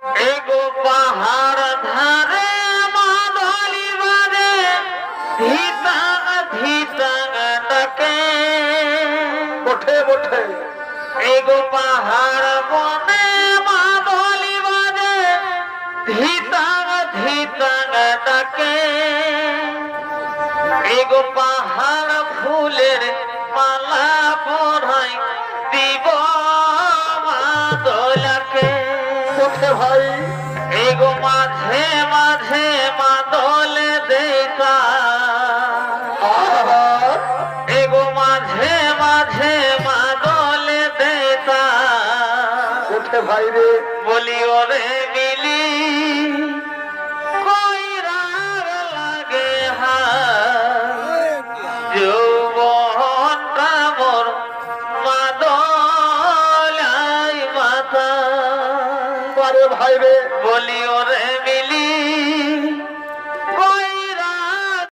এগো পাহাড় ধারে মাদলি বাজে ধিতা ধিতা ডাকে ওঠে ওঠে এগো পাহাড় বনে মাদলি বাজে ধিতা ধিতা ডাকে এগো পাহাড় ফুলের মালা পরাই দিব মাদলাকে ওঠে ভাই এগো মাঝে মাঝে মাদলে দেখা আহা, এগো মাঝে মাঝে মাদলে দেখা ওঠে ভাই রে বলি ওরে মিলি কইরার লাগে যৌবনটা মোর মাদলাই মাথা আরে ভাই রে বলি ওরে মিলি